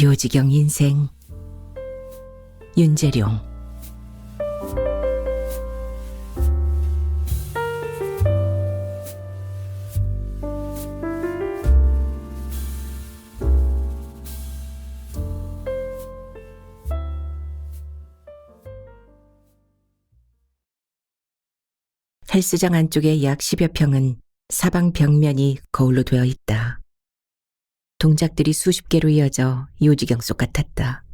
요지경 인생. 윤재룡. 헬스장 안쪽에 약 10여 평은 사방 벽면이 거울로 되어 있다. 동작들이 수십 개로 이어져 요지경 속 같았다.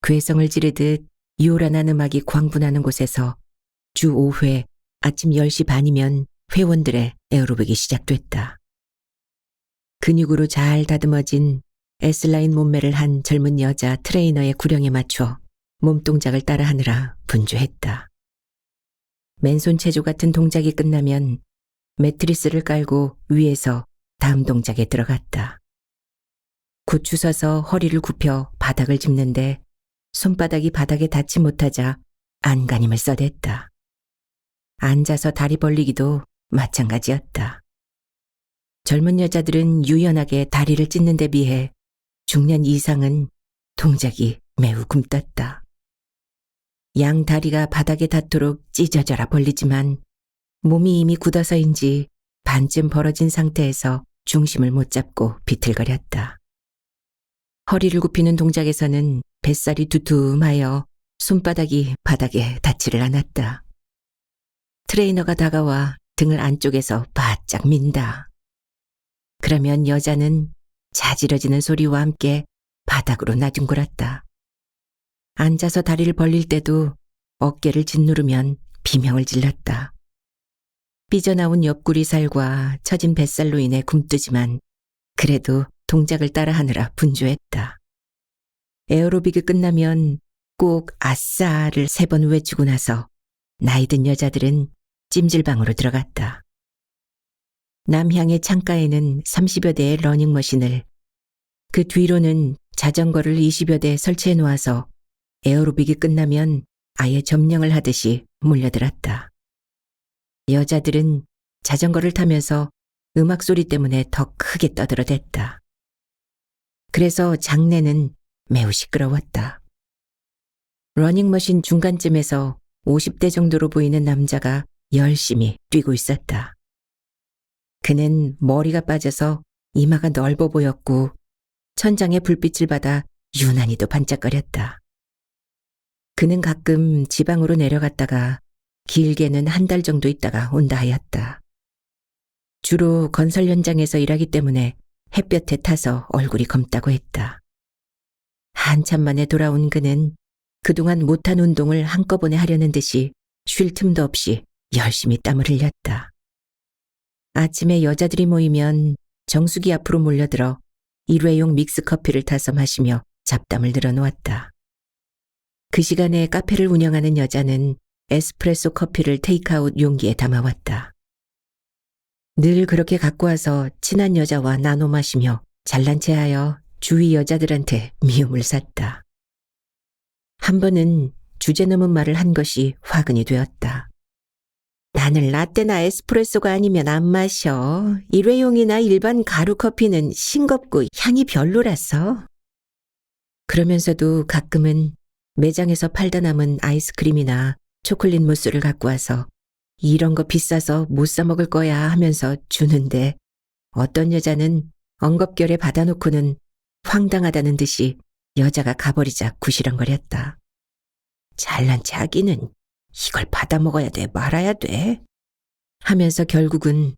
괴성을 지르듯 요란한 음악이 광분하는 곳에서 주 5회 아침 10시 반이면 회원들의 에어로빅이 시작됐다. 근육으로 잘 다듬어진 S라인 몸매를 한 젊은 여자 트레이너의 구령에 맞춰 몸동작을 따라하느라 분주했다. 맨손 체조 같은 동작이 끝나면 매트리스를 깔고 위에서 다음 동작에 들어갔다. 굳추 서서 허리를 굽혀 바닥을 짚는데 손바닥이 바닥에 닿지 못하자 안간힘을 써댔다. 앉아서 다리 벌리기도 마찬가지였다. 젊은 여자들은 유연하게 다리를 찢는 데 비해 중년 이상은 동작이 매우 굼떴다. 양 다리가 바닥에 닿도록 찢어져라 벌리지만 몸이 이미 굳어서인지 반쯤 벌어진 상태에서 중심을 못 잡고 비틀거렸다. 허리를 굽히는 동작에서는 뱃살이 두툼하여 손바닥이 바닥에 닿지를 않았다. 트레이너가 다가와 등을 안쪽에서 바짝 민다. 그러면 여자는 자지러지는 소리와 함께 바닥으로 나뒹굴었다. 앉아서 다리를 벌릴 때도 어깨를 짓누르면 비명을 질렀다. 삐져나온 옆구리 살과 처진 뱃살로 인해 굼뜨지만 그래도 동작을 따라하느라 분주했다. 에어로빅이 끝나면 꼭 아싸를 3번 외치고 나서 나이 든 여자들은 찜질방으로 들어갔다. 남향의 창가에는 30여 대의 러닝머신을, 그 뒤로는 자전거를 20여 대 설치해 놓아서 에어로빅이 끝나면 아예 점령을 하듯이 몰려들었다. 여자들은 자전거를 타면서 음악 소리 때문에 더 크게 떠들어댔다. 그래서 장내는 매우 시끄러웠다. 러닝머신 중간쯤에서 50대 정도로 보이는 남자가 열심히 뛰고 있었다. 그는 머리가 빠져서 이마가 넓어 보였고 천장의 불빛을 받아 유난히도 반짝거렸다. 그는 가끔 지방으로 내려갔다가 길게는 한 달 정도 있다가 온다 하였다. 주로 건설 현장에서 일하기 때문에 햇볕에 타서 얼굴이 검다고 했다. 한참 만에 돌아온 그는 그동안 못한 운동을 한꺼번에 하려는 듯이 쉴 틈도 없이 열심히 땀을 흘렸다. 아침에 여자들이 모이면 정수기 앞으로 몰려들어 일회용 믹스커피를 타서 마시며 잡담을 늘어놓았다. 그 시간에 카페를 운영하는 여자는 에스프레소 커피를 테이크아웃 용기에 담아왔다. 늘 그렇게 갖고 와서 친한 여자와 나눠 마시며 잘난 체하여 주위 여자들한테 미움을 샀다. 한 번은 주제넘은 말을 한 것이 화근이 되었다. 나는 라떼나 에스프레소가 아니면 안 마셔. 일회용이나 일반 가루 커피는 싱겁고 향이 별로라서. 그러면서도 가끔은 매장에서 팔다 남은 아이스크림이나 초콜릿 무스를 갖고 와서 이런 거 비싸서 못 사 먹을 거야 하면서 주는데 어떤 여자는 엉겁결에 받아놓고는 황당하다는 듯이 여자가 가버리자 구시렁거렸다. 잘난 체 하기는 이걸 받아 먹어야 돼 말아야 돼 하면서 결국은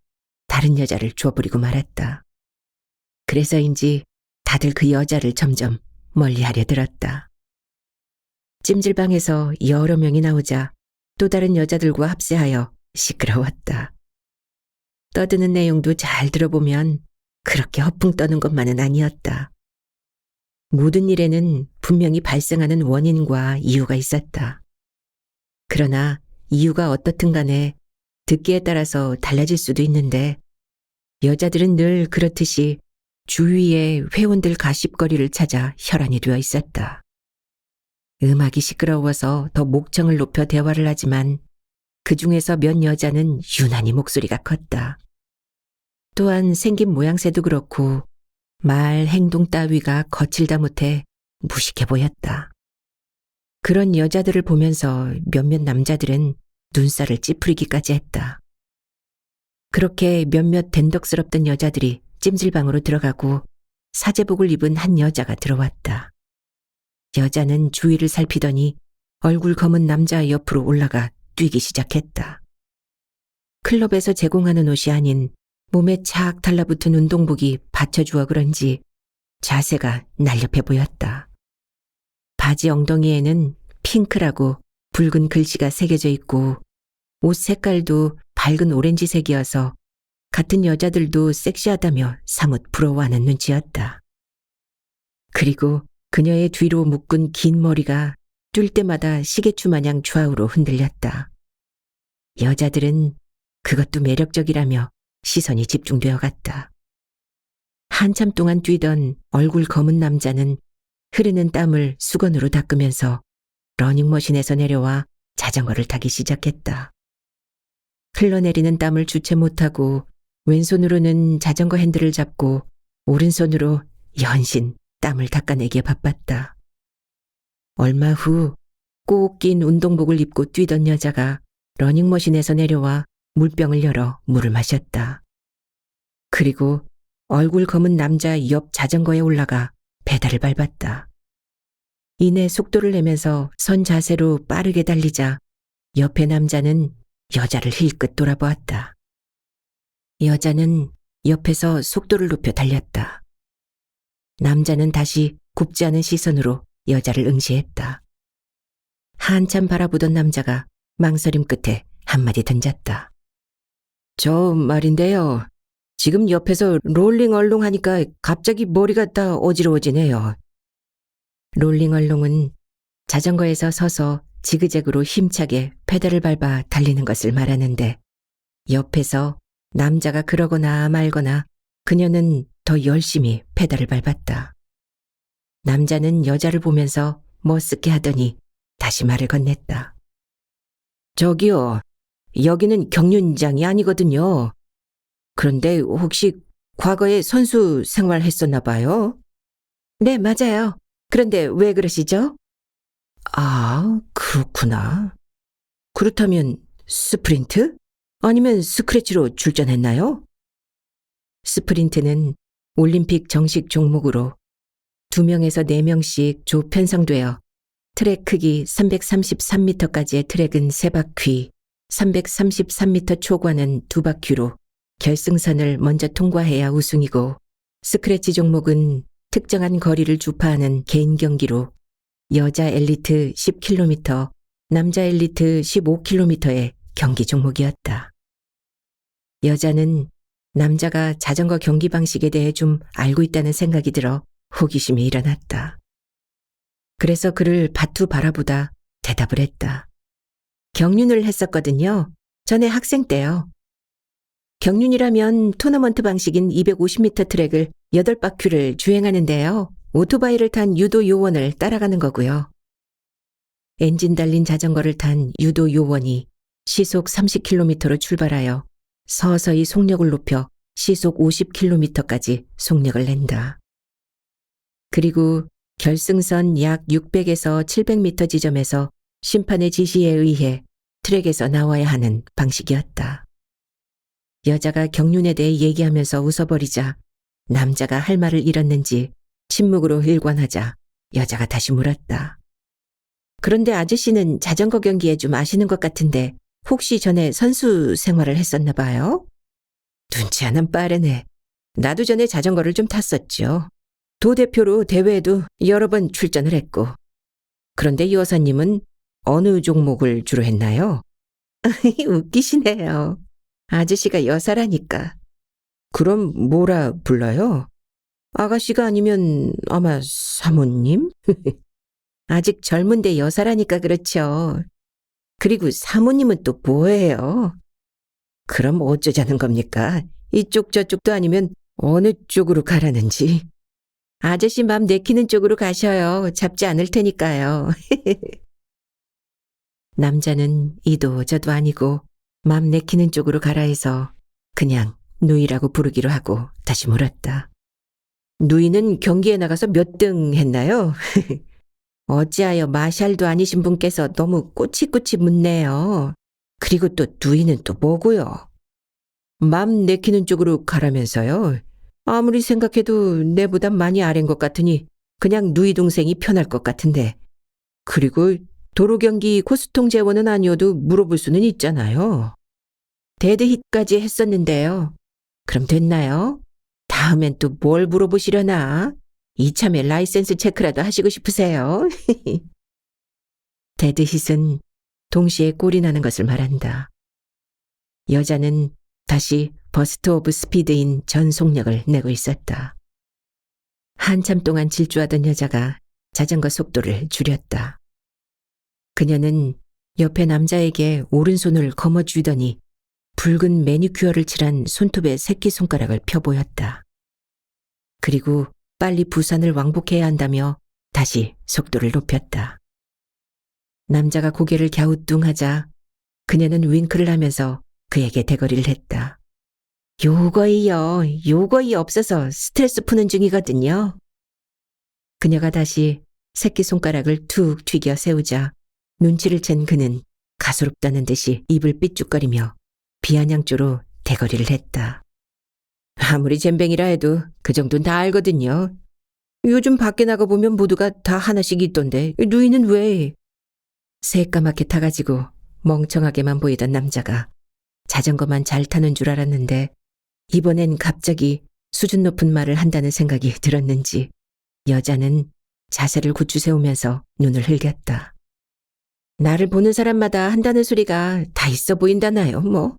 다른 여자를 줘버리고 말았다. 그래서인지 다들 그 여자를 점점 멀리하려 들었다. 찜질방에서 여러 명이 나오자 또 다른 여자들과 합세하여 시끄러웠다. 떠드는 내용도 잘 들어보면 그렇게 허풍 떠는 것만은 아니었다. 모든 일에는 분명히 발생하는 원인과 이유가 있었다. 그러나 이유가 어떻든 간에 듣기에 따라서 달라질 수도 있는데 여자들은 늘 그렇듯이 주위의 회원들 가십거리를 찾아 혈안이 되어 있었다. 음악이 시끄러워서 더 목청을 높여 대화를 하지만 그 중에서 몇 여자는 유난히 목소리가 컸다. 또한 생긴 모양새도 그렇고 말 행동 따위가 거칠다 못해 무식해 보였다. 그런 여자들을 보면서 몇몇 남자들은 눈살을 찌푸리기까지 했다. 그렇게 몇몇 된덕스럽던 여자들이 찜질방으로 들어가고 사제복을 입은 한 여자가 들어왔다. 여자는 주위를 살피더니 얼굴 검은 남자 옆으로 올라가 뛰기 시작했다. 클럽에서 제공하는 옷이 아닌 몸에 착 달라붙은 운동복이 받쳐주어 그런지 자세가 날렵해 보였다. 바지 엉덩이에는 핑크라고 붉은 글씨가 새겨져 있고 옷 색깔도 밝은 오렌지색이어서 같은 여자들도 섹시하다며 사뭇 부러워하는 눈치였다. 그리고 그녀의 뒤로 묶은 긴 머리가 뛸 때마다 시계추 마냥 좌우로 흔들렸다. 여자들은 그것도 매력적이라며 시선이 집중되어 갔다. 한참 동안 뛰던 얼굴 검은 남자는 흐르는 땀을 수건으로 닦으면서 러닝머신에서 내려와 자전거를 타기 시작했다. 흘러내리는 땀을 주체 못하고 왼손으로는 자전거 핸들을 잡고 오른손으로 연신 땀을 닦아내기에 바빴다. 얼마 후 꼭 낀 운동복을 입고 뛰던 여자가 러닝머신에서 내려와 물병을 열어 물을 마셨다. 그리고 얼굴 검은 남자 옆 자전거에 올라가 페달을 밟았다. 이내 속도를 내면서 선 자세로 빠르게 달리자 옆의 남자는 여자를 힐끗 돌아보았다. 여자는 옆에서 속도를 높여 달렸다. 남자는 다시 굽지 않은 시선으로 여자를 응시했다. 한참 바라보던 남자가 망설임 끝에 한마디 던졌다. 저 말인데요. 지금 옆에서 롤링 얼롱하니까 갑자기 머리가 다 어지러워지네요. 롤링 얼롱은 자전거에서 서서 지그재그로 힘차게 페달을 밟아 달리는 것을 말하는데 옆에서 남자가 그러거나 말거나 그녀는 더 열심히 페달을 밟았다. 남자는 여자를 보면서 머쓱해 하더니 다시 말을 건넸다. 저기요, 여기는 경륜장이 아니거든요. 그런데 혹시 과거에 선수 생활했었나 봐요? 네, 맞아요. 그런데 왜 그러시죠? 아, 그렇구나. 그렇다면 스프린트? 아니면 스크래치로 출전했나요? 스프린트는 올림픽 정식 종목으로 2명에서 4명씩 조 편성되어 트랙 크기 333m까지의 트랙은 3바퀴, 333m 초과는 2바퀴로 결승선을 먼저 통과해야 우승이고 스크래치 종목은 특정한 거리를 주파하는 개인 경기로 여자 엘리트 10km, 남자 엘리트 15km의 경기 종목이었다. 여자는 남자가 자전거 경기 방식에 대해 좀 알고 있다는 생각이 들어 호기심이 일어났다. 그래서 그를 바투 바라보다 대답을 했다. 경륜을 했었거든요. 전에 학생 때요. 경륜이라면 토너먼트 방식인 250m 트랙을 8바퀴를 주행하는데요. 오토바이를 탄 유도 요원을 따라가는 거고요. 엔진 달린 자전거를 탄 유도 요원이 시속 30km로 출발하여 서서히 속력을 높여 시속 50km까지 속력을 낸다. 그리고 결승선 약 600에서 700m 지점에서 심판의 지시에 의해 트랙에서 나와야 하는 방식이었다. 여자가 경륜에 대해 얘기하면서 웃어버리자 남자가 할 말을 잃었는지 침묵으로 일관하자 여자가 다시 물었다. 그런데 아저씨는 자전거 경기에 좀 아시는 것 같은데 혹시 전에 선수 생활을 했었나 봐요? 눈치 하나 빠르네. 나도 전에 자전거를 좀 탔었죠. 도대표로 대회에도 여러 번 출전을 했고. 그런데 여사님은 어느 종목을 주로 했나요? 웃기시네요. 아저씨가 여사라니까. 그럼 뭐라 불러요? 아가씨가 아니면 아마 사모님? 아직 젊은데 여사라니까 그렇죠. 그리고 사모님은 또 뭐예요? 그럼 어쩌자는 겁니까? 이쪽 저쪽도 아니면 어느 쪽으로 가라는지. 아저씨 맘 내키는 쪽으로 가셔요. 잡지 않을 테니까요. 남자는 이도 저도 아니고 맘 내키는 쪽으로 가라 해서 그냥 누이라고 부르기로 하고 다시 물었다. 누이는 경기에 나가서 몇 등 했나요? 어찌하여 마샬도 아니신 분께서 너무 꼬치꼬치 묻네요. 그리고 또 누이는 또 뭐고요? 맘 내키는 쪽으로 가라면서요. 아무리 생각해도 내보단 많이 아래인 것 같으니 그냥 누이 동생이 편할 것 같은데. 그리고 도로 경기 코스통 재원은 아니어도 물어볼 수는 있잖아요. 데드힛까지 했었는데요. 그럼 됐나요? 다음엔 또 뭘 물어보시려나? 이참에 라이센스 체크라도 하시고 싶으세요? 데드힛은 동시에 꼴이 나는 것을 말한다. 여자는 다시 버스트 오브 스피드인 전속력을 내고 있었다. 한참 동안 질주하던 여자가 자전거 속도를 줄였다. 그녀는 옆에 남자에게 오른손을 거머쥐더니 붉은 매니큐어를 칠한 손톱에 새끼손가락을 펴보였다. 그리고 빨리 부산을 왕복해야 한다며 다시 속도를 높였다. 남자가 고개를 갸우뚱하자 그녀는 윙크를 하면서 그에게 대거리를 했다. 요거이 없어서 스트레스 푸는 중이거든요. 그녀가 다시 새끼손가락을 툭 튀겨 세우자 눈치를 챈 그는 가소롭다는 듯이 입을 삐죽거리며 비아냥조로 대거리를 했다. 아무리 잼뱅이라 해도 그 정도는 다 알거든요. 요즘 밖에 나가보면 모두가 다 하나씩 있던데 누이는 왜? 새까맣게 타가지고 멍청하게만 보이던 남자가 자전거만 잘 타는 줄 알았는데 이번엔 갑자기 수준 높은 말을 한다는 생각이 들었는지 여자는 자세를 굳이 세우면서 눈을 흘겼다. 나를 보는 사람마다 한다는 소리가 다 있어 보인다나요, 뭐.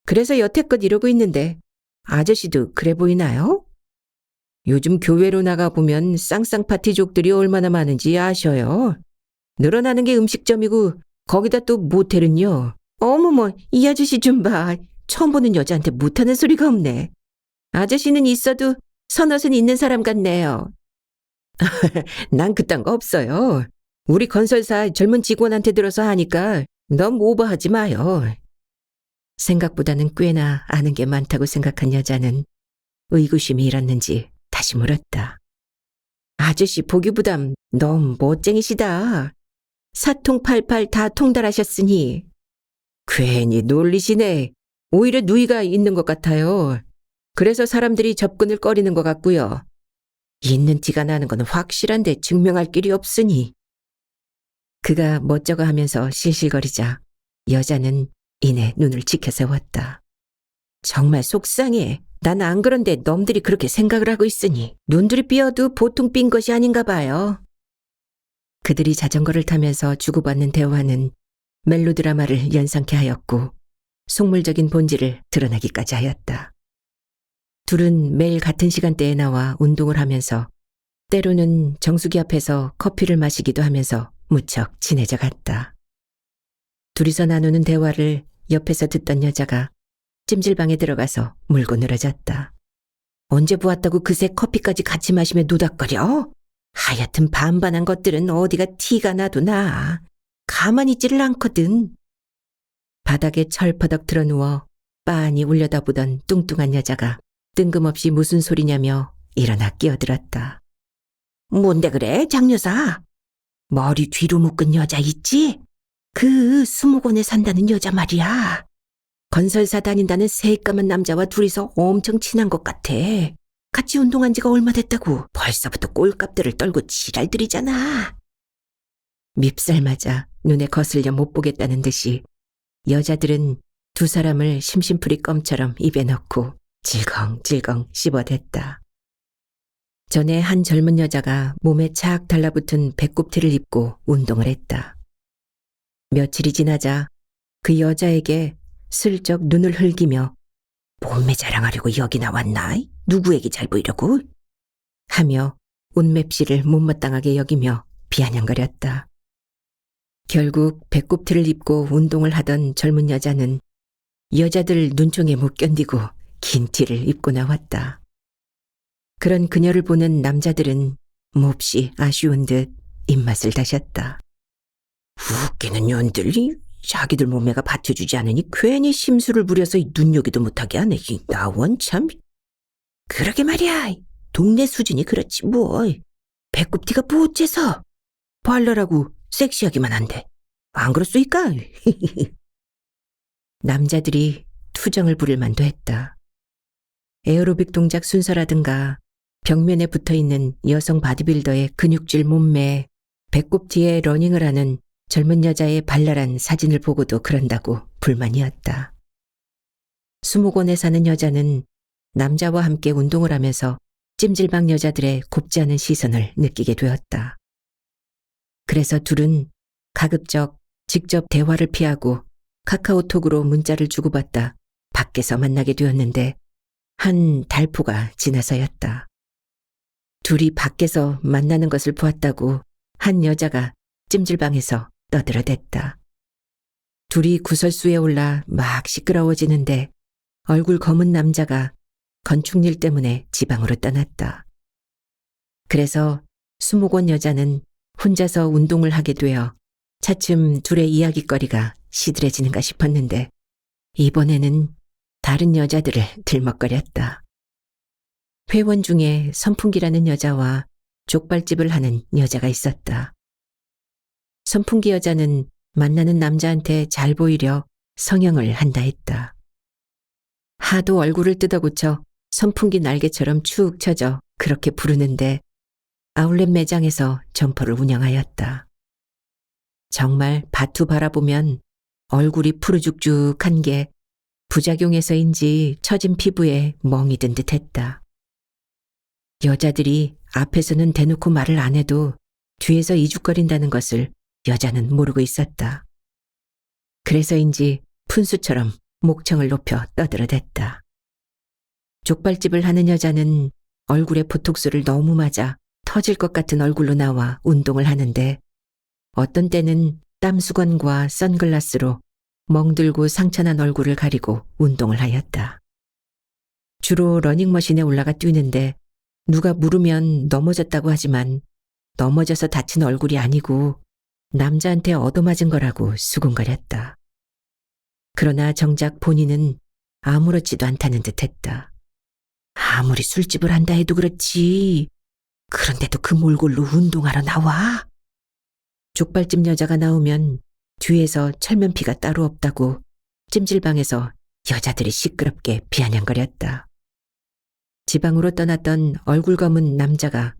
그래서 여태껏 이러고 있는데 아저씨도 그래 보이나요? 요즘 교회로 나가보면 쌍쌍파티족들이 얼마나 많은지 아셔요. 늘어나는 게 음식점이고 거기다 또 모텔은요. 어머머, 이 아저씨 좀 봐. 처음 보는 여자한테 못하는 소리가 없네. 아저씨는 있어도 선옷은 있는 사람 같네요. 난 그딴 거 없어요. 우리 건설사 젊은 직원한테 들어서 하니까 너무 오버하지 마요. 생각보다는 꽤나 아는 게 많다고 생각한 여자는 의구심이 일었는지 다시 물었다. 아저씨 보기보담 너무 멋쟁이시다. 사통팔팔 다 통달하셨으니. 괜히 놀리시네. 오히려 누이가 있는 것 같아요. 그래서 사람들이 접근을 꺼리는 것 같고요. 있는 티가 나는 건 확실한데 증명할 길이 없으니. 그가 멋쩍어 하면서 실실거리자 여자는 이내 눈을 지켜세웠다. 정말 속상해. 난 안 그런데 놈들이 그렇게 생각을 하고 있으니 눈들이 삐어도 보통 삔 것이 아닌가 봐요. 그들이 자전거를 타면서 주고받는 대화는 멜로드라마를 연상케 하였고 속물적인 본질을 드러내기까지 하였다. 둘은 매일 같은 시간대에 나와 운동을 하면서 때로는 정수기 앞에서 커피를 마시기도 하면서 무척 친해져 갔다. 둘이서 나누는 대화를 옆에서 듣던 여자가 찜질방에 들어가서 물고 늘어졌다. 언제 보았다고 그새 커피까지 같이 마시며 노닥거려? 하여튼 반반한 것들은 어디가 티가 나도 나. 가만히 있지를 않거든. 바닥에 철퍼덕 드러누워 빤히 울려다보던 뚱뚱한 여자가 뜬금없이 무슨 소리냐며 일어나 끼어들었다. 뭔데 그래, 장여사? 머리 뒤로 묶은 여자 있지? 그 수목원에 산다는 여자 말이야. 건설사 다닌다는 새까만 남자와 둘이서 엄청 친한 것 같아. 같이 운동한 지가 얼마 됐다고 벌써부터 꼴값들을 떨고 지랄들이잖아. 밉살 맞아 눈에 거슬려 못 보겠다는 듯이 여자들은 두 사람을 심심풀이 껌처럼 입에 넣고 질겅질겅 씹어댔다. 전에 한 젊은 여자가 몸에 착 달라붙은 배꼽티를 입고 운동을 했다. 며칠이 지나자 그 여자에게 슬쩍 눈을 흘기며 몸매 자랑하려고 여기 나왔나? 누구에게 잘 보이려고? 하며 옷맵시를 못마땅하게 여기며 비아냥거렸다. 결국 배꼽티를 입고 운동을 하던 젊은 여자는 여자들 눈총에 못 견디고 긴 티를 입고 나왔다. 그런 그녀를 보는 남자들은 몹시 아쉬운 듯 입맛을 다셨다. 웃기는 년들이 자기들 몸매가 받쳐주지 않으니 괜히 심술을 부려서 눈여기도 못하게 하네. 나원 참. 그러게 말이야. 동네 수준이 그렇지 뭐. 배꼽티가 뭐 어째서. 발랄하고 섹시하기만 한데. 안 그렇소이까? 남자들이 투정을 부릴 만도 했다. 에어로빅 동작 순서라든가 벽면에 붙어있는 여성 바디빌더의 근육질 몸매에 배꼽티에 러닝을 하는 젊은 여자의 발랄한 사진을 보고도 그런다고 불만이었다. 수목원에 사는 여자는 남자와 함께 운동을 하면서 찜질방 여자들의 곱지 않은 시선을 느끼게 되었다. 그래서 둘은 가급적 직접 대화를 피하고 카카오톡으로 문자를 주고받다 밖에서 만나게 되었는데 한 달포가 지나서였다. 둘이 밖에서 만나는 것을 보았다고 한 여자가 찜질방에서 떠들어댔다. 둘이 구설수에 올라 막 시끄러워지는데 얼굴 검은 남자가 건축일 때문에 지방으로 떠났다. 그래서 수목원 여자는 혼자서 운동을 하게 되어 차츰 둘의 이야깃거리가 시들해지는가 싶었는데 이번에는 다른 여자들을 들먹거렸다. 회원 중에 선풍기라는 여자와 족발집을 하는 여자가 있었다. 선풍기 여자는 만나는 남자한테 잘 보이려 성형을 한다 했다. 하도 얼굴을 뜯어고쳐 선풍기 날개처럼 축 처져 그렇게 부르는데 아울렛 매장에서 점포를 운영하였다. 정말 바투 바라보면 얼굴이 푸르죽죽한 게 부작용에서인지 처진 피부에 멍이 든 듯했다. 여자들이 앞에서는 대놓고 말을 안 해도 뒤에서 이죽거린다는 것을 여자는 모르고 있었다. 그래서인지 푼수처럼 목청을 높여 떠들어댔다. 족발집을 하는 여자는 얼굴에 보톡스를 너무 맞아 터질 것 같은 얼굴로 나와 운동을 하는데 어떤 때는 땀수건과 선글라스로 멍들고 상처난 얼굴을 가리고 운동을 하였다. 주로 러닝머신에 올라가 뛰는데 누가 물으면 넘어졌다고 하지만 넘어져서 다친 얼굴이 아니고 남자한테 얻어맞은 거라고 수군거렸다. 그러나 정작 본인은 아무렇지도 않다는 듯했다. 아무리 술집을 한다 해도 그렇지. 그런데도 그 몰골로 운동하러 나와? 족발집 여자가 나오면 뒤에서 철면피가 따로 없다고 찜질방에서 여자들이 시끄럽게 비아냥거렸다. 지방으로 떠났던 얼굴 검은 남자가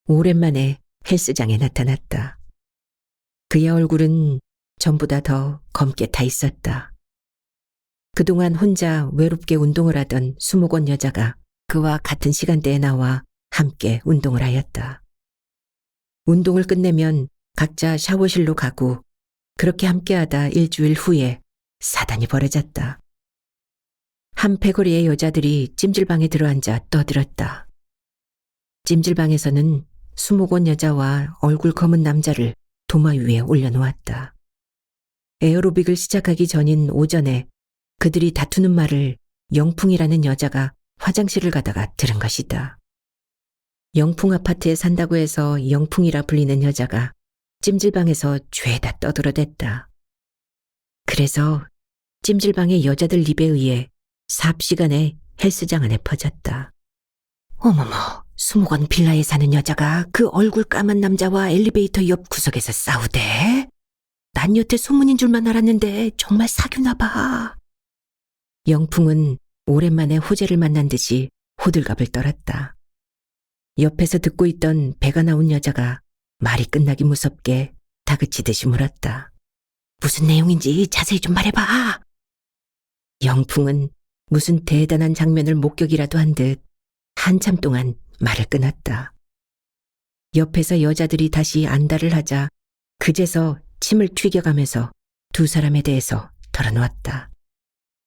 오랜만에 헬스장에 나타났다. 그의 얼굴은 전보다 더 검게 타 있었다. 그동안 혼자 외롭게 운동을 하던 수목원 여자가 그와 같은 시간대에 나와 함께 운동을 하였다. 운동을 끝내면 각자 샤워실로 가고 그렇게 함께하다 일주일 후에 사단이 벌어졌다. 한 패거리의 여자들이 찜질방에 들어앉아 떠들었다. 찜질방에서는 수목원 여자와 얼굴 검은 남자를 도마 위에 올려놓았다. 에어로빅을 시작하기 전인 오전에 그들이 다투는 말을 영풍이라는 여자가 화장실을 가다가 들은 것이다. 영풍 아파트에 산다고 해서 영풍이라 불리는 여자가 찜질방에서 죄다 떠들어댔다. 그래서 찜질방의 여자들 입에 의해 삽시간에 헬스장 안에 퍼졌다. 어머머, 수목원 빌라에 사는 여자가 그 얼굴 까만 남자와 엘리베이터 옆 구석에서 싸우대? 난 여태 소문인 줄만 알았는데 정말 사귀나 봐. 영풍은 오랜만에 호재를 만난 듯이 호들갑을 떨었다. 옆에서 듣고 있던 배가 나온 여자가 말이 끝나기 무섭게 다그치듯이 물었다. 무슨 내용인지 자세히 좀 말해봐. 영풍은 무슨 대단한 장면을 목격이라도 한 듯 한참 동안 말을 끊었다. 옆에서 여자들이 다시 안달을 하자 그제서 침을 튀겨가면서 두 사람에 대해서 털어놓았다.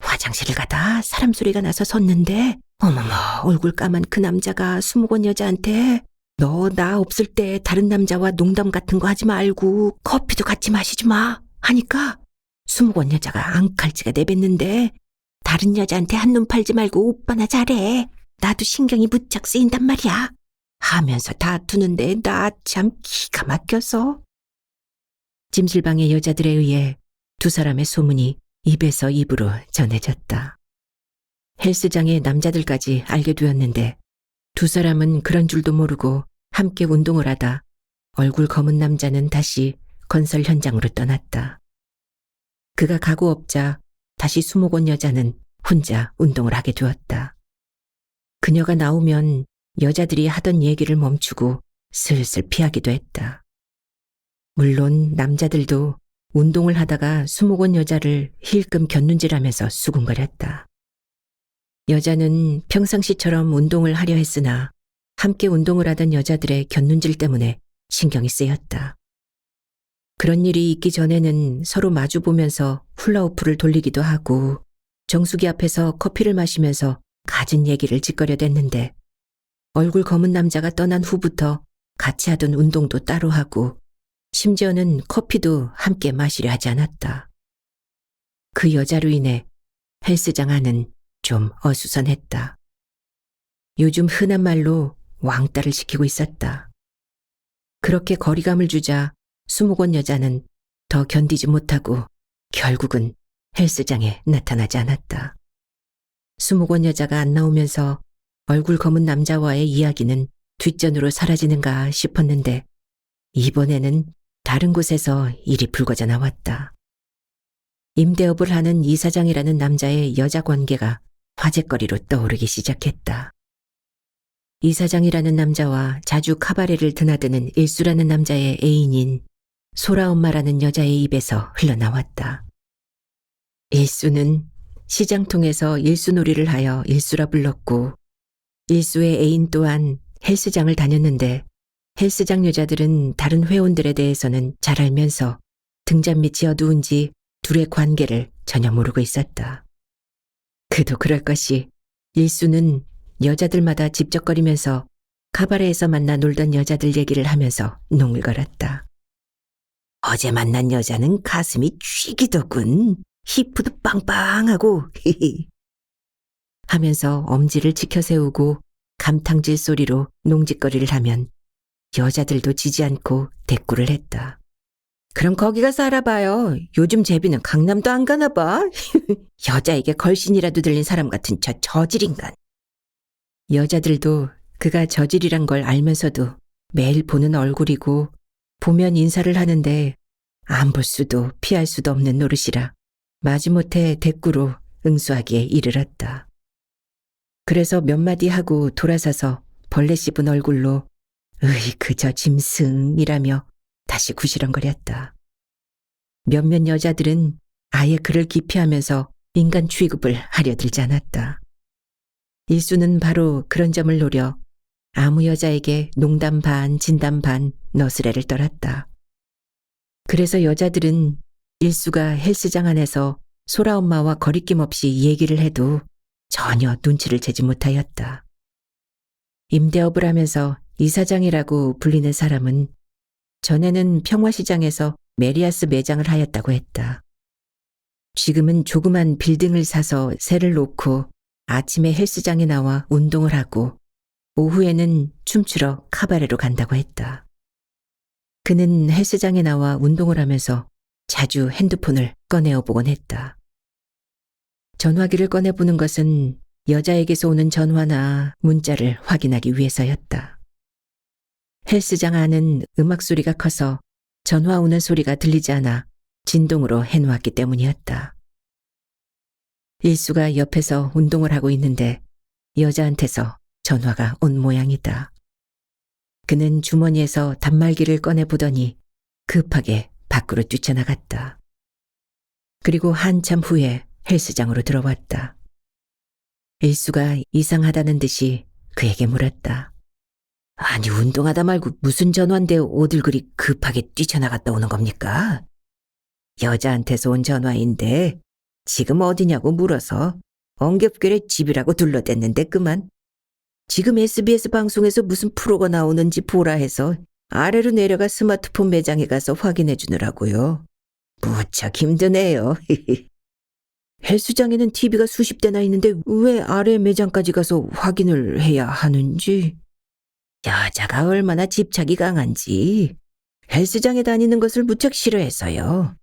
화장실을 가다 사람 소리가 나서 섰는데 어머머, 얼굴 까만 그 남자가 수목원 여자한테 너 나 없을 때 다른 남자와 농담 같은 거 하지 말고 커피도 같이 마시지 마 하니까 수목원 여자가 앙칼지가 내뱉는데 다른 여자한테 한눈 팔지 말고 오빠나 잘해. 나도 신경이 무척 쓰인단 말이야. 하면서 다투는데 나 참 기가 막혀서. 찜질방의 여자들에 의해 두 사람의 소문이 입에서 입으로 전해졌다. 헬스장의 남자들까지 알게 되었는데 두 사람은 그런 줄도 모르고 함께 운동을 하다 얼굴 검은 남자는 다시 건설 현장으로 떠났다. 그가 가고 없자 다시 수목원 여자는 혼자 운동을 하게 되었다. 그녀가 나오면 여자들이 하던 얘기를 멈추고 슬슬 피하기도 했다. 물론 남자들도 운동을 하다가 수목원 여자를 힐끔 곁눈질하면서 수군거렸다. 여자는 평상시처럼 운동을 하려 했으나 함께 운동을 하던 여자들의 곁눈질 때문에 신경이 쓰였다. 그런 일이 있기 전에는 서로 마주보면서 훌라후프를 돌리기도 하고 정수기 앞에서 커피를 마시면서 갖은 얘기를 짓거려댔는데 얼굴 검은 남자가 떠난 후부터 같이 하던 운동도 따로 하고 심지어는 커피도 함께 마시려 하지 않았다. 그 여자로 인해 헬스장 안은 좀 어수선했다. 요즘 흔한 말로 왕따를 시키고 있었다. 그렇게 거리감을 주자 수목원 여자는 더 견디지 못하고 결국은 헬스장에 나타나지 않았다. 수목원 여자가 안 나오면서 얼굴 검은 남자와의 이야기는 뒷전으로 사라지는가 싶었는데 이번에는 다른 곳에서 일이 불거져 나왔다. 임대업을 하는 이사장이라는 남자의 여자 관계가 화제거리로 떠오르기 시작했다. 이사장이라는 남자와 자주 카바레를 드나드는 일수라는 남자의 애인인 소라 엄마라는 여자의 입에서 흘러나왔다. 일수는 시장통에서 일수놀이를 하여 일수라 불렀고 일수의 애인 또한 헬스장을 다녔는데 헬스장 여자들은 다른 회원들에 대해서는 잘 알면서 등잔 밑이 어두운지 둘의 관계를 전혀 모르고 있었다. 그도 그럴 것이 일수는 여자들마다 집적거리면서 카바레에서 만나 놀던 여자들 얘기를 하면서 농을 걸었다. 어제 만난 여자는 가슴이 쥐기더군. 히프도 빵빵하고 하면서 엄지를 치켜세우고 감탕질 소리로 농짓거리를 하면 여자들도 지지 않고 대꾸를 했다. 그럼 거기 가서 알아봐요. 요즘 제비는 강남도 안 가나 봐. 여자에게 걸신이라도 들린 사람 같은 저 저질인간. 여자들도 그가 저질이란 걸 알면서도 매일 보는 얼굴이고 보면 인사를 하는데 안 볼 수도 피할 수도 없는 노릇이라 마지못해 대꾸로 응수하기에 이르렀다. 그래서 몇 마디 하고 돌아서서 벌레 씹은 얼굴로 으이 그저 짐승이라며 다시 구시렁거렸다. 몇몇 여자들은 아예 그를 기피하면서 인간 취급을 하려 들지 않았다. 일수는 바로 그런 점을 노려 아무 여자에게 농담 반 진담 반 너스레를 떨었다. 그래서 여자들은 일수가 헬스장 안에서 소라 엄마와 거리낌 없이 얘기를 해도 전혀 눈치를 채지 못하였다. 임대업을 하면서 이사장이라고 불리는 사람은 전에는 평화시장에서 메리아스 매장을 하였다고 했다. 지금은 조그만 빌딩을 사서 세를 놓고 아침에 헬스장에 나와 운동을 하고 오후에는 춤추러 카바레로 간다고 했다. 그는 헬스장에 나와 운동을 하면서 자주 핸드폰을 꺼내어 보곤 했다. 전화기를 꺼내보는 것은 여자에게서 오는 전화나 문자를 확인하기 위해서였다. 헬스장 안은 음악 소리가 커서 전화 오는 소리가 들리지 않아 진동으로 해놓았기 때문이었다. 일수가 옆에서 운동을 하고 있는데 여자한테서 전화가 온 모양이다. 그는 주머니에서 단말기를 꺼내보더니 급하게 밖으로 뛰쳐나갔다. 그리고 한참 후에 헬스장으로 들어왔다. 일수가 이상하다는 듯이 그에게 물었다. 아니 운동하다 말고 무슨 전화인데 어딜 그리 급하게 뛰쳐나갔다 오는 겁니까? 여자한테서 온 전화인데 지금 어디냐고 물어서 엉겹결에 집이라고 둘러댔는데 그만. 지금 SBS 방송에서 무슨 프로가 나오는지 보라 해서 아래로 내려가 스마트폰 매장에 가서 확인해 주느라고요. 무척 힘드네요. 헬스장에는 TV가 수십 대나 있는데 왜 아래 매장까지 가서 확인을 해야 하는지. 여자가 얼마나 집착이 강한지 헬스장에 다니는 것을 무척 싫어해서요.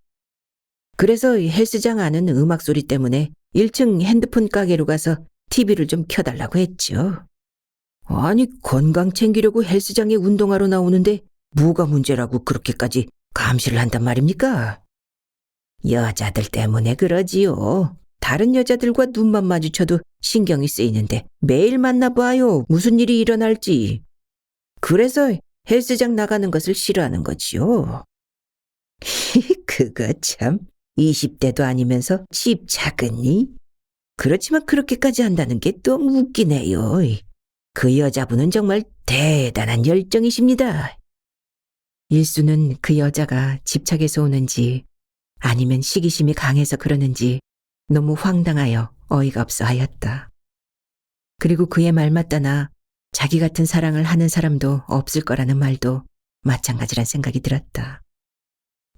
그래서 헬스장 안은 음악 소리 때문에 1층 핸드폰 가게로 가서 TV를 좀 켜달라고 했죠. 아니, 건강 챙기려고 헬스장에 운동하러 나오는데 뭐가 문제라고 그렇게까지 감시를 한단 말입니까? 여자들 때문에 그러지요. 다른 여자들과 눈만 마주쳐도 신경이 쓰이는데 매일 만나봐요. 무슨 일이 일어날지. 그래서 헬스장 나가는 것을 싫어하는 거지요. 그거 참 20대도 아니면서 집착은니? 그렇지만 그렇게까지 한다는 게 너무 웃기네요. 그 여자분은 정말 대단한 열정이십니다. 일수는 그 여자가 집착에서 오는지 아니면 시기심이 강해서 그러는지 너무 황당하여 어이가 없어 하였다. 그리고 그의 말 맞다나 자기 같은 사랑을 하는 사람도 없을 거라는 말도 마찬가지란 생각이 들었다.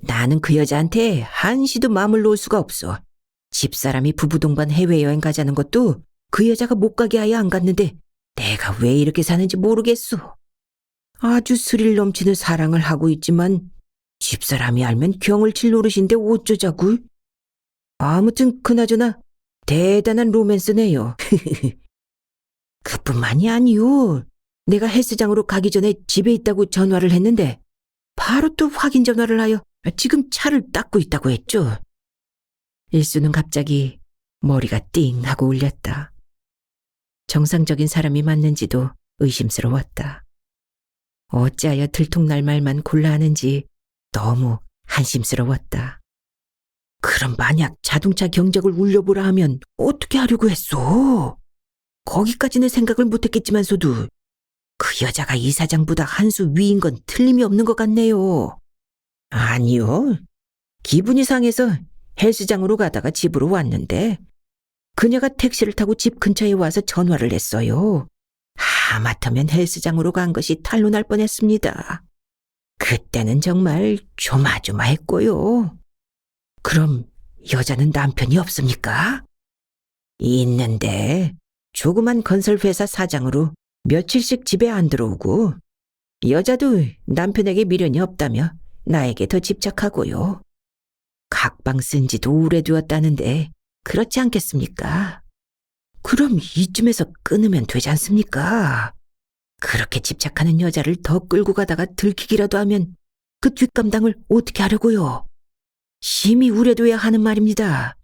나는 그 여자한테 한시도 마음을 놓을 수가 없어. 집사람이 부부 동반 해외여행 가자는 것도 그 여자가 못 가게 아예 안 갔는데 내가 왜 이렇게 사는지 모르겠어. 아주 스릴 넘치는 사랑을 하고 있지만 집사람이 알면 경을 칠 노릇인데 어쩌자고. 아무튼 그나저나 대단한 로맨스네요. 그뿐만이 아니요. 내가 헬스장으로 가기 전에 집에 있다고 전화를 했는데 바로 또 확인 전화를 하여 지금 차를 닦고 있다고 했죠. 일수는 갑자기 머리가 띵 하고 울렸다. 정상적인 사람이 맞는지도 의심스러웠다. 어찌하여 들통날 말만 골라 하는지 너무 한심스러웠다. 그럼 만약 자동차 경적을 울려보라 하면 어떻게 하려고 했어? 거기까지는 생각을 못했겠지만서도 그 여자가 이사장보다 한 수 위인 건 틀림이 없는 것 같네요. 아니요. 기분이 상해서 헬스장으로 가다가 집으로 왔는데 그녀가 택시를 타고 집 근처에 와서 전화를 했어요. 하마터면 헬스장으로 간 것이 탄로날 뻔했습니다. 그때는 정말 조마조마했고요. 그럼 여자는 남편이 없습니까? 있는데 조그만 건설회사 사장으로 며칠씩 집에 안 들어오고 여자도 남편에게 미련이 없다며 나에게 더 집착하고요. 각방 쓴 지도 오래되었다는데 그렇지 않겠습니까? 그럼 이쯤에서 끊으면 되지 않습니까? 그렇게 집착하는 여자를 더 끌고 가다가 들키기라도 하면 그 뒷감당을 어떻게 하려고요? 심히 우려둬야 하는 말입니다.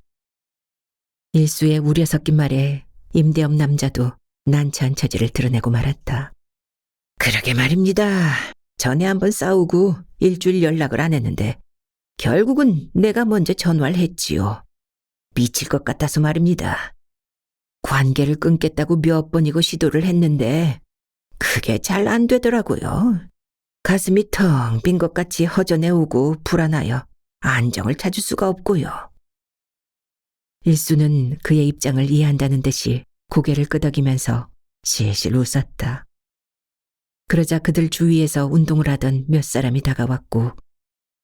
일수의 우려 섞인 말에 임대업 남자도 난처한 처지를 드러내고 말았다. 그러게 말입니다. 전에 한번 싸우고 일주일 연락을 안 했는데 결국은 내가 먼저 전화를 했지요. 미칠 것 같아서 말입니다. 관계를 끊겠다고 몇 번이고 시도를 했는데 그게 잘 안 되더라고요. 가슴이 텅 빈 것 같이 허전해 오고 불안하여 안정을 찾을 수가 없고요. 일수는 그의 입장을 이해한다는 듯이 고개를 끄덕이면서 실실 웃었다. 그러자 그들 주위에서 운동을 하던 몇 사람이 다가왔고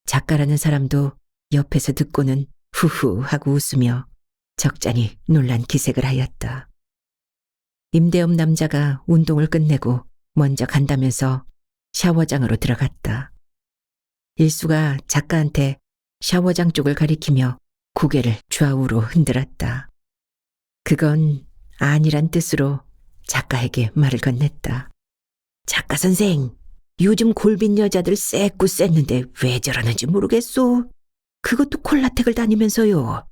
작가라는 사람도 옆에서 듣고는 후후 하고 웃으며 적잖이 놀란 기색을 하였다. 임대업 남자가 운동을 끝내고 먼저 간다면서 샤워장으로 들어갔다. 일수가 작가한테 샤워장 쪽을 가리키며 고개를 좌우로 흔들었다. 그건 아니란 뜻으로 작가에게 말을 건넸다. 작가 선생, 요즘 골빈 여자들 쎄고 쎘는데 왜 저러는지 모르겠소. 그것도 콜라텍을 다니면서요.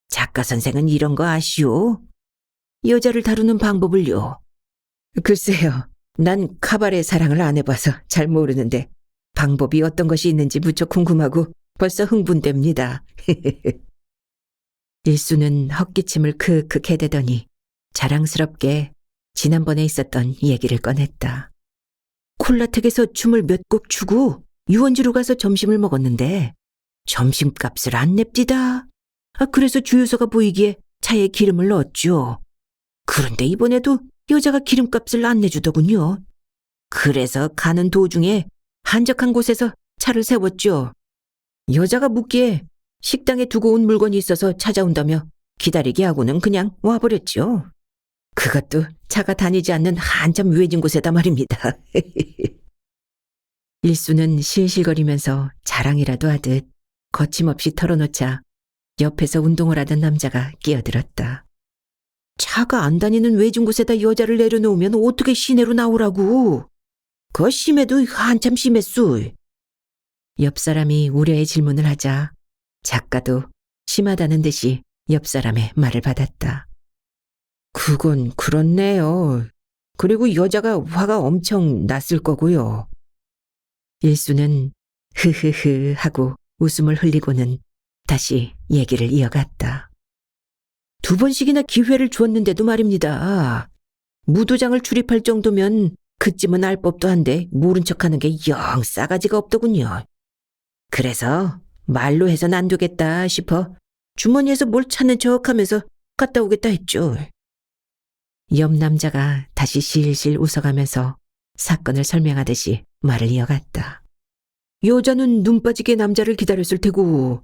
작가 선생은 이런 거 아시오? 여자를 다루는 방법을요. 글쎄요. 난 카바레 사랑을 안 해봐서 잘 모르는데 방법이 어떤 것이 있는지 무척 궁금하고 벌써 흥분됩니다. 일수는 헛기침을 크크 해대더니 자랑스럽게 지난번에 있었던 얘기를 꺼냈다. 콜라텍에서 춤을 몇 곡 추고 유원지로 가서 점심을 먹었는데 점심값을 안 냅디다. 그래서 주유소가 보이기에 차에 기름을 넣었죠. 그런데 이번에도 여자가 기름값을 안 내주더군요. 그래서 가는 도중에 한적한 곳에서 차를 세웠죠. 여자가 묻기에 식당에 두고 온 물건이 있어서 찾아온다며 기다리게 하고는 그냥 와버렸죠. 그것도 차가 다니지 않는 한참 외진 곳에다 말입니다. 일수는 실실거리면서 자랑이라도 하듯 거침없이 털어놓자 옆에서 운동을 하던 남자가 끼어들었다. 차가 안 다니는 외진 곳에다 여자를 내려놓으면 어떻게 시내로 나오라고? 그 심해도 한참 심했소. 옆 사람이 우려의 질문을 하자 작가도 심하다는 듯이 옆 사람의 말을 받았다. 그건 그렇네요. 그리고 여자가 화가 엄청 났을 거고요. 일수는 흐흐흐 하고 웃음을 흘리고는 다시 얘기를 이어갔다. 2번씩이나 기회를 주었는데도 말입니다. 무도장을 출입할 정도면 그쯤은 알 법도 한데 모른 척하는 게 영 싸가지가 없더군요. 그래서 말로 해선 안 되겠다 싶어 주머니에서 뭘 찾는 척하면서 갔다 오겠다 했죠. 옆 남자가 다시 실실 웃어가면서 사건을 설명하듯이 말을 이어갔다. 여자는 눈 빠지게 남자를 기다렸을 테고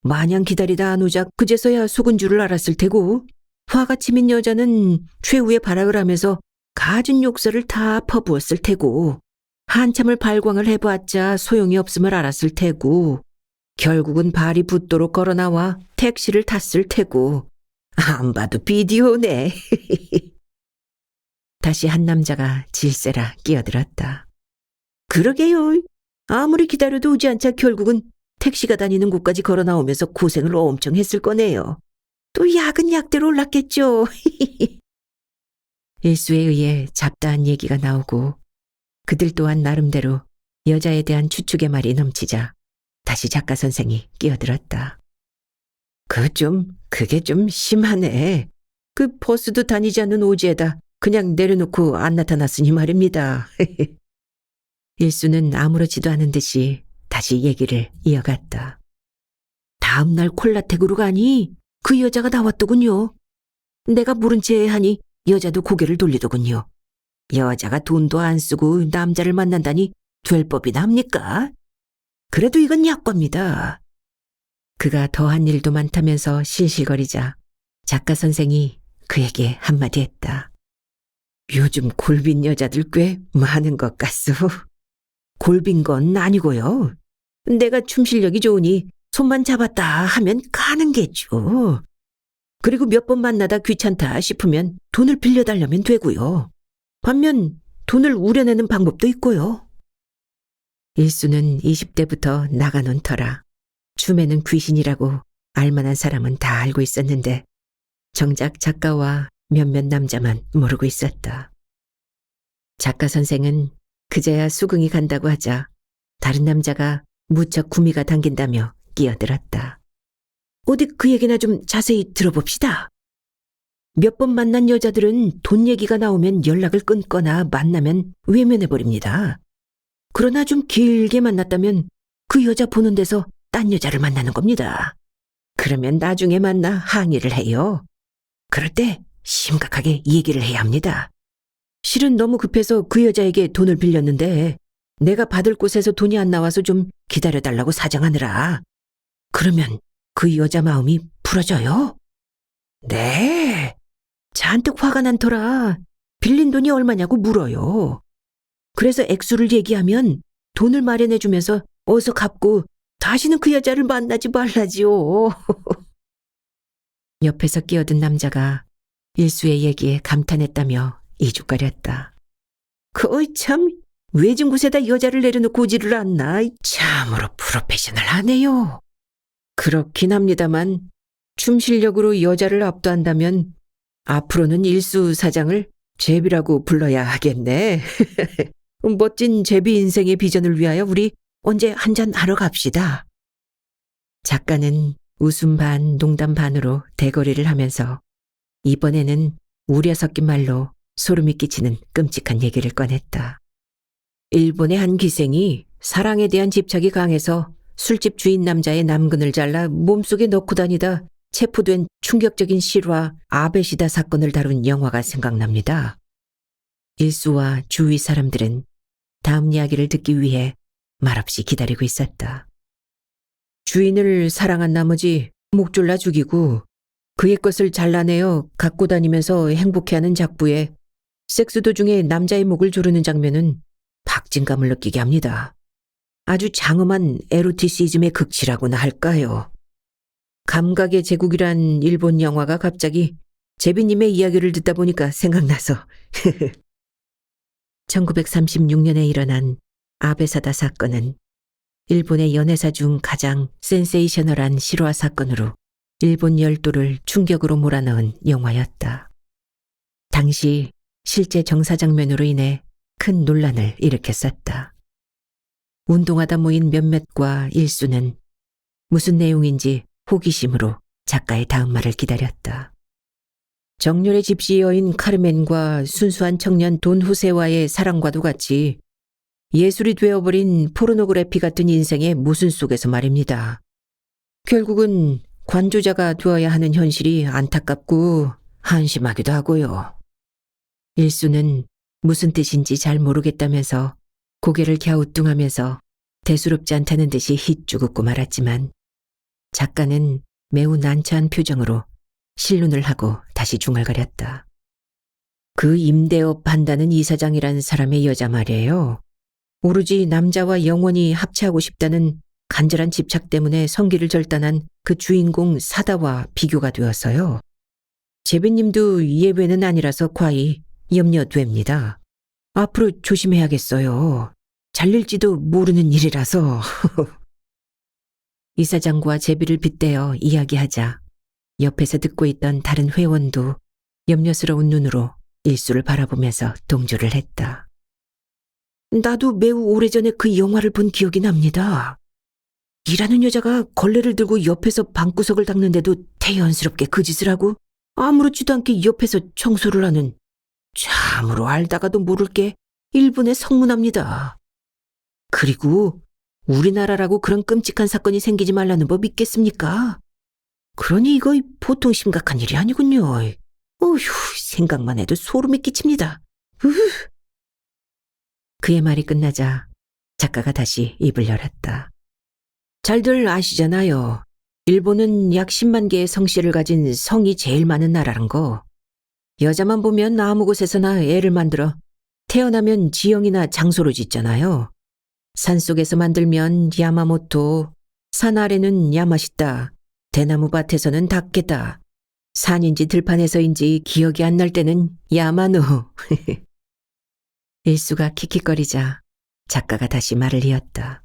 마냥 기다리다 안 오자 그제서야 속은 줄을 알았을 테고 화가 치민 여자는 최후의 발악을 하면서 가진 욕설을 다 퍼부었을 테고 한참을 발광을 해보았자 소용이 없음을 알았을 테고 결국은 발이 붓도록 걸어나와 택시를 탔을 테고 안 봐도 비디오네. 다시 한 남자가 질세라 끼어들었다. 그러게요. 아무리 기다려도 오지 않자 결국은 택시가 다니는 곳까지 걸어 나오면서 고생을 엄청 했을 거네요. 또 약은 약대로 올랐겠죠. 일수에 의해 잡다한 얘기가 나오고 그들 또한 나름대로 여자에 대한 추측의 말이 넘치자 다시 작가 선생이 끼어들었다. 그게 좀 심하네. 그 버스도 다니지 않는 오지에다 그냥 내려놓고 안 나타났으니 말입니다. 일수는 아무렇지도 않은 듯이 다시 얘기를 이어갔다. 다음날 콜라텍으로 가니 그 여자가 나왔더군요. 내가 모른 채 하니 여자도 고개를 돌리더군요. 여자가 돈도 안 쓰고 남자를 만난다니 될 법이나 합니까? 그래도 이건 약과입니다. 그가 더한 일도 많다면서 실실거리자 작가 선생이 그에게 한마디 했다. 요즘 골빈 여자들 꽤 많은 것 같소. 골빈 건 아니고요. 내가 춤 실력이 좋으니 손만 잡았다 하면 가는 게죠. 그리고 몇 번 만나다 귀찮다 싶으면 돈을 빌려달라면 되고요. 반면 돈을 우려내는 방법도 있고요. 일수는 20대부터 나가놓은 터라 춤에는 귀신이라고 알만한 사람은 다 알고 있었는데 정작 작가와 몇몇 남자만 모르고 있었다. 작가 선생은 그제야 수긍이 간다고 하자 다른 남자가 무척 구미가 당긴다며 끼어들었다. 어디 그 얘기나 좀 자세히 들어봅시다. 몇 번 만난 여자들은 돈 얘기가 나오면 연락을 끊거나 만나면 외면해버립니다. 그러나 좀 길게 만났다면 그 여자 보는 데서 딴 여자를 만나는 겁니다. 그러면 나중에 만나 항의를 해요. 그럴 때 심각하게 얘기를 해야 합니다. 실은 너무 급해서 그 여자에게 돈을 빌렸는데 내가 받을 곳에서 돈이 안 나와서 좀 기다려달라고 사정하느라. 그러면 그 여자 마음이 풀어져요? 네. 잔뜩 화가 난 터라 빌린 돈이 얼마냐고 물어요. 그래서 액수를 얘기하면 돈을 마련해주면서 어서 갚고 다시는 그 여자를 만나지 말라지요. 옆에서 끼어든 남자가 일수의 얘기에 감탄했다며 이죽거렸다. 거의 참 외진 곳에다 여자를 내려놓고 오지를 않나. 참으로 프로페셔널하네요. 그렇긴 합니다만 춤 실력으로 여자를 압도한다면 앞으로는 일수 사장을 제비라고 불러야 하겠네. 멋진 제비 인생의 비전을 위하여 우리 언제 한잔 하러 갑시다. 작가는 웃음 반 농담 반으로 대거리를 하면서 이번에는 우려 섞인 말로 소름이 끼치는 끔찍한 얘기를 꺼냈다. 일본의 한 기생이 사랑에 대한 집착이 강해서 술집 주인 남자의 남근을 잘라 몸속에 넣고 다니다 체포된 충격적인 실화 아베시다 사건을 다룬 영화가 생각납니다. 일수와 주위 사람들은 다음 이야기를 듣기 위해 말없이 기다리고 있었다. 주인을 사랑한 나머지 목 졸라 죽이고 그의 것을 잘라내어 갖고 다니면서 행복해하는 작부에 섹스 도중에 남자의 목을 조르는 장면은 박진감을 느끼게 합니다. 아주 장엄한 에로티시즘의 극치라고나 할까요. 감각의 제국이란 일본 영화가 갑자기 제비님의 이야기를 듣다 보니까 생각나서. 1936년에 일어난 아베사다 사건은 일본의 연애사 중 가장 센세이셔널한 실화 사건으로 일본 열도를 충격으로 몰아넣은 영화였다. 당시 실제 정사 장면으로 인해 큰 논란을 일으켰었다. 운동하다 모인 몇몇과 일수는 무슨 내용인지 호기심으로 작가의 다음 말을 기다렸다. 정열의 집시 여인 카르멘과 순수한 청년 돈 후세와의 사랑과도 같이 예술이 되어버린 포르노그래피 같은 인생의 모순 속에서 말입니다. 결국은 관조자가 되어야 하는 현실이 안타깝고 한심하기도 하고요. 일수는 무슨 뜻인지 잘 모르겠다면서 고개를 갸우뚱하면서 대수롭지 않다는 듯이 휘쭉 웃고 말았지만 작가는 매우 난처한 표정으로 실눈을 하고 다시 중얼거렸다. 그 임대업 한다는 이사장이란 사람의 여자 말이에요. 오로지 남자와 영원히 합체하고 싶다는 간절한 집착 때문에 성기를 절단한 그 주인공 사다와 비교가 되었어요. 제비님도 예외는 아니라서 과히 염려됩니다. 앞으로 조심해야겠어요. 잘릴지도 모르는 일이라서. 이사장과 제비를 빗대어 이야기하자 옆에서 듣고 있던 다른 회원도 염려스러운 눈으로 일수를 바라보면서 동조를 했다. 나도 매우 오래전에 그 영화를 본 기억이 납니다. 일하는 여자가 걸레를 들고 옆에서 방구석을 닦는데도 태연스럽게 그 짓을 하고 아무렇지도 않게 옆에서 청소를 하는, 참으로 알다가도 모를 게 일본의 성문화입니다. 그리고 우리나라라고 그런 끔찍한 사건이 생기지 말라는 법 있겠습니까? 그러니 이거 보통 심각한 일이 아니군요. 어휴, 생각만 해도 소름이 끼칩니다. 그의 말이 끝나자 작가가 다시 입을 열었다. 잘들 아시잖아요. 일본은 약 10만 개의 성씨를 가진 성이 제일 많은 나라란 거. 여자만 보면 아무 곳에서나 애를 만들어 태어나면 지형이나 장소로 짓잖아요. 산속에서 만들면 야마모토, 산 아래는 야마시타, 대나무밭에서는 닭게다, 산인지 들판에서인지 기억이 안 날 때는 야마노. 일수가 킥킥거리자 작가가 다시 말을 이었다.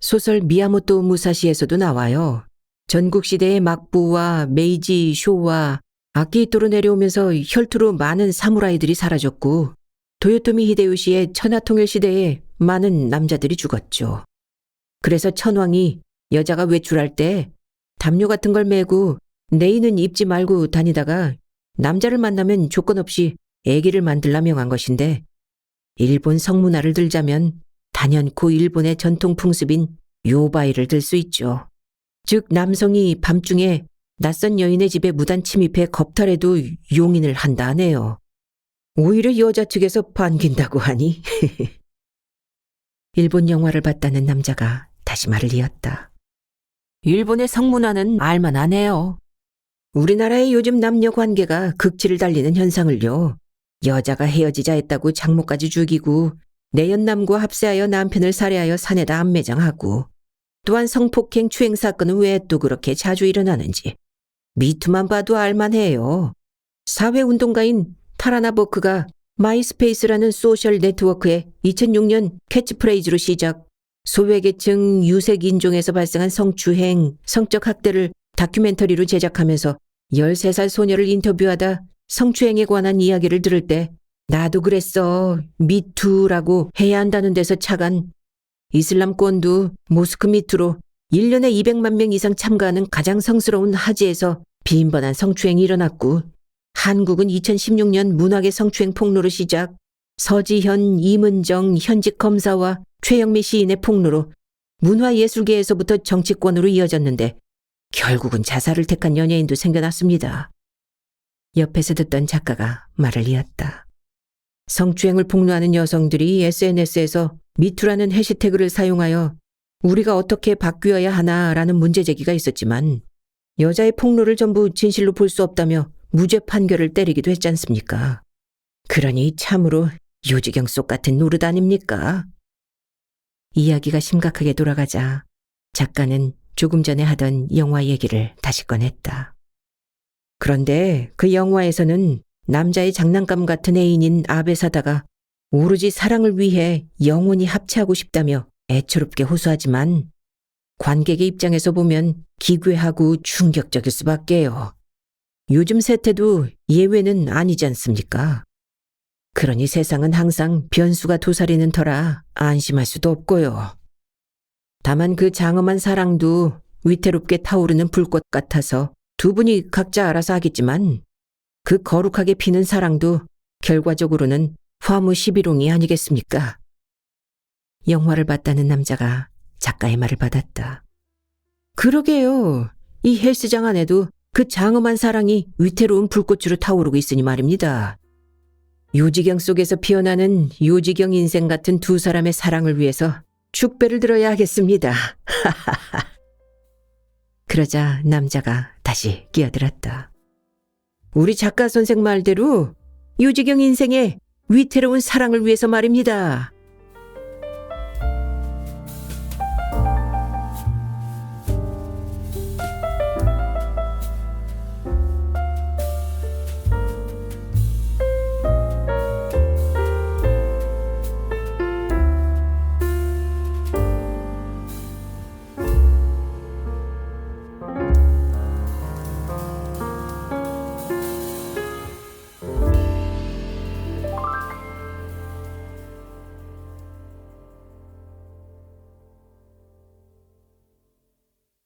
소설 미야모토 무사시에서도 나와요. 전국시대의 막부와 메이지, 쇼와 아키히토로 내려오면서 혈투로 많은 사무라이들이 사라졌고 도요토미 히데요시의 천하통일 시대에 많은 남자들이 죽었죠. 그래서 천황이 여자가 외출할 때 담요 같은 걸 메고 내의는 입지 말고 다니다가 남자를 만나면 조건 없이 애기를 만들라 명한 것인데, 일본 성문화를 들자면 단연코 일본의 전통 풍습인 요바이를 들 수 있죠. 즉 남성이 밤중에 낯선 여인의 집에 무단 침입해 겁탈해도 용인을 한다 하네요. 오히려 여자 측에서 반긴다고 하니. 일본 영화를 봤다는 남자가 다시 말을 이었다. 일본의 성문화는 알만하네요. 우리나라의 요즘 남녀 관계가 극치를 달리는 현상을요. 여자가 헤어지자 했다고 장모까지 죽이고 내연남과 합세하여 남편을 살해하여 산에다 암매장하고, 또한 성폭행 추행 사건은 왜 또 그렇게 자주 일어나는지 미투만 봐도 알만해요. 사회운동가인 타라나 버크가 마이스페이스라는 소셜 네트워크에 2006년 캐치프레이즈로 시작, 소외계층 유색인종에서 발생한 성추행, 성적 학대를 다큐멘터리로 제작하면서 13살 소녀를 인터뷰하다 성추행에 관한 이야기를 들을 때 나도 그랬어, 미투라고 해야 한다는 데서 착안, 이슬람권도 모스크 미투로 1년에 200만 명 이상 참가하는 가장 성스러운 하지에서 빈번한 성추행이 일어났고, 한국은 2016년 문학의 성추행 폭로로 시작, 서지현, 이문정 현직 검사와 최영미 시인의 폭로로 문화예술계에서부터 정치권으로 이어졌는데 결국은 자살을 택한 연예인도 생겨났습니다. 옆에서 듣던 작가가 말을 이었다. 성추행을 폭로하는 여성들이 SNS에서 미투라는 해시태그를 사용하여 우리가 어떻게 바뀌어야 하나라는 문제제기가 있었지만, 여자의 폭로를 전부 진실로 볼 수 없다며 무죄 판결을 때리기도 했지 않습니까? 그러니 참으로 유지경 속 같은 노릇 아닙니까? 이야기가 심각하게 돌아가자 작가는 조금 전에 하던 영화 얘기를 다시 꺼냈다. 그런데 그 영화에서는 남자의 장난감 같은 애인인 아베사다가 오로지 사랑을 위해 영원히 합체하고 싶다며 애처롭게 호소하지만 관객의 입장에서 보면 기괴하고 충격적일 수밖에요. 요즘 세태도 예외는 아니지 않습니까? 그러니 세상은 항상 변수가 도사리는 터라 안심할 수도 없고요. 다만 그 장엄한 사랑도 위태롭게 타오르는 불꽃 같아서 두 분이 각자 알아서 하겠지만 그 거룩하게 피는 사랑도 결과적으로는 화무 11홍이 아니겠습니까? 영화를 봤다는 남자가 작가의 말을 받았다. 그러게요. 이 헬스장 안에도 그 장엄한 사랑이 위태로운 불꽃으로 타오르고 있으니 말입니다. 요지경 속에서 피어나는 요지경 인생 같은 두 사람의 사랑을 위해서 축배를 들어야 하겠습니다. 그러자 남자가 다시 끼어들었다. 우리 작가 선생 말대로 요지경 인생의 위태로운 사랑을 위해서 말입니다.